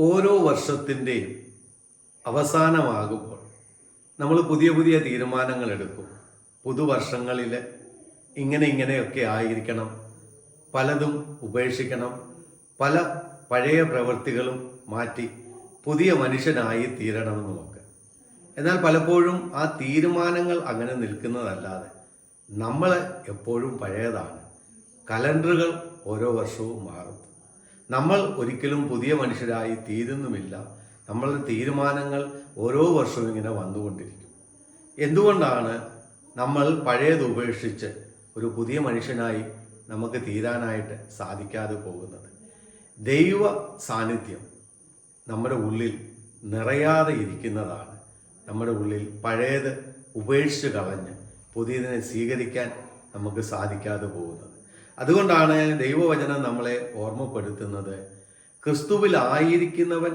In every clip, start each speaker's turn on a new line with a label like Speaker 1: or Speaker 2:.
Speaker 1: ഓരോ വർഷത്തിൻ്റെയും അവസാനമാകുമ്പോൾ നമ്മൾ പുതിയ പുതിയ തീരുമാനങ്ങൾ എടുക്കും. പുതുവർഷങ്ങളിൽ ഇങ്ങനെയൊക്കെ ആയിരിക്കണം, പലതും ഉപേക്ഷിക്കണം, പല പഴയ പ്രവൃത്തികളും മാറ്റി പുതിയ മനുഷ്യനായി തീരണമെന്നുമൊക്കെ. എന്നാൽ പലപ്പോഴും ആ തീരുമാനങ്ങൾ അങ്ങനെ നിൽക്കുന്നതല്ലാതെ നമ്മൾ എപ്പോഴും പഴയതാണ്. കലണ്ടറുകൾ ഓരോ വർഷവും മാറും. നമ്മൾ ഒരിക്കലും പുതിയ മനുഷ്യരായി തീരുന്നുമില്ല. നമ്മളുടെ തീരുമാനങ്ങൾ ഓരോ വർഷവും ഇങ്ങനെ വന്നുകൊണ്ടിരിക്കും. എന്തുകൊണ്ടാണ് നമ്മൾ പഴയത് ഉപേക്ഷിച്ച് ഒരു പുതിയ മനുഷ്യനായി നമുക്ക് തീരാനായിട്ട് സാധിക്കാതെ പോകുന്നത്? ദൈവ സാന്നിധ്യം നമ്മുടെ ഉള്ളിൽ നിറയാതെ ഇരിക്കുന്നതാണ്. നമ്മുടെ ഉള്ളിൽ പഴയത് ഉപേക്ഷിച്ച് കളഞ്ഞ് പുതിയതിനെ സ്വീകരിക്കാൻ നമുക്ക് സാധിക്കാതെ പോകുന്നത്. അതുകൊണ്ടാണ് ദൈവവചനം നമ്മളെ ഓർമ്മപ്പെടുത്തുന്നത്, ക്രിസ്തുവിലായിരിക്കുന്നവൻ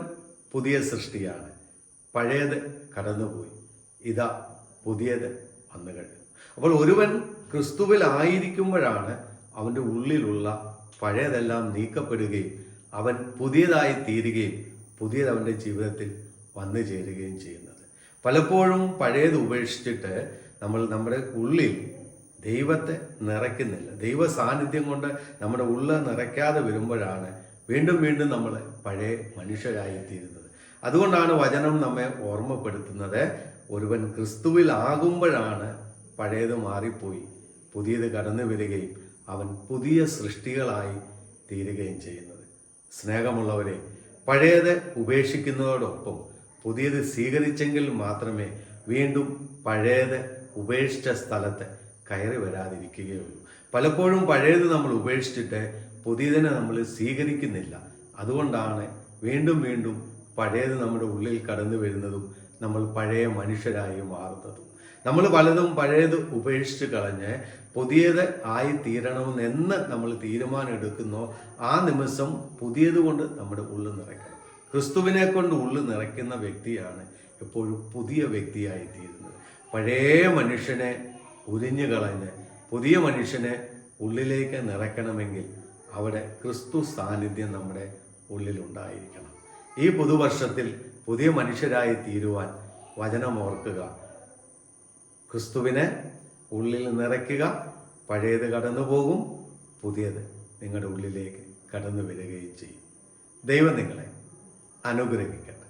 Speaker 1: പുതിയ സൃഷ്ടിയാണ്, പഴയത് കടന്നുപോയി, ഇതാ പുതിയത് വന്നു കഴിഞ്ഞു. അപ്പോൾ ഒരുവൻ ക്രിസ്തുവിലായിരിക്കുമ്പോഴാണ് അവൻ്റെ ഉള്ളിലുള്ള പഴയതെല്ലാം നീക്കപ്പെടുകയും അവൻ പുതിയതായി തീരുകയും പുതിയത് അവൻ്റെ ജീവിതത്തിൽ വന്നു ചേരുകയും ചെയ്യുന്നത്. പലപ്പോഴും പഴയത് ഉപേക്ഷിച്ചിട്ട് നമ്മൾ നമ്മുടെ ഉള്ളിൽ ദൈവത്തെ നിറയ്ക്കുന്നില്ല. ദൈവ സാന്നിധ്യം കൊണ്ട് നമ്മുടെ ഉള്ളിൽ നിറയ്ക്കാതെ വരുമ്പോഴാണ് വീണ്ടും വീണ്ടും നമ്മൾ പഴയ മനുഷ്യരായി തീരുന്നത്. അതുകൊണ്ടാണ് വചനം നമ്മെ ഓർമ്മപ്പെടുത്തുന്നത്, ഒരുവൻ ക്രിസ്തുവിലാകുമ്പോഴാണ് പഴയത് മാറിപ്പോയി പുതിയത് കടന്നു വരികയും അവൻ പുതിയ സൃഷ്ടികളായി തീരുകയും ചെയ്യുന്നത്. സ്നേഹമുള്ളവരെ, പഴയത് ഉപേക്ഷിക്കുന്നതോടൊപ്പം പുതിയത് സ്വീകരിച്ചെങ്കിൽ മാത്രമേ വീണ്ടും പഴയത് ഉപേക്ഷിച്ച സ്ഥലത്ത് കയറി വരാതിരിക്കുകയുള്ളൂ. പലപ്പോഴും പഴയത് നമ്മൾ ഉപേക്ഷിച്ചിട്ട് പുതിയതിനെ നമ്മൾ സ്വീകരിക്കുന്നില്ല. അതുകൊണ്ടാണ് വീണ്ടും വീണ്ടും പഴയത് നമ്മുടെ ഉള്ളിൽ കടന്നു വരുന്നതും നമ്മൾ പഴയ മനുഷ്യരായി മാറുന്നതും. നമ്മൾ പലതും പഴയത് ഉപേക്ഷിച്ച് കളഞ്ഞ് പുതിയത് ആയി തീരണമെന്ന് നമ്മൾ തീരുമാനം എടുക്കുന്നോ ആ നിമിഷം പുതിയത് കൊണ്ട് നമ്മുടെ ഉള്ളിൽ നിറയ്ക്കണം. ക്രിസ്തുവിനെ കൊണ്ട് ഉള്ളിൽ നിറയ്ക്കുന്ന വ്യക്തിയാണ് എപ്പോഴും പുതിയ വ്യക്തിയായി തീരുന്നത്. പഴയ മനുഷ്യനെ ഉരിഞ്ഞു കളഞ്ഞ് പുതിയ മനുഷ്യനെ ഉള്ളിലേക്ക് നിറയ്ക്കണമെങ്കിൽ അവിടെ ക്രിസ്തു സാന്നിധ്യം നമ്മുടെ ഉള്ളിലുണ്ടായിരിക്കണം. ഈ പുതുവർഷത്തിൽ പുതിയ മനുഷ്യരായി തീരുവാൻ വചനം ഓർക്കുക, ക്രിസ്തുവിനെ ഉള്ളിൽ നിറയ്ക്കുക, പഴയത് കടന്നു പോകും, പുതിയത് നിങ്ങളുടെ ഉള്ളിലേക്ക് കടന്നു വരികയും ചെയ്യും. ദൈവം നിങ്ങളെ അനുഗ്രഹിക്കട്ടെ.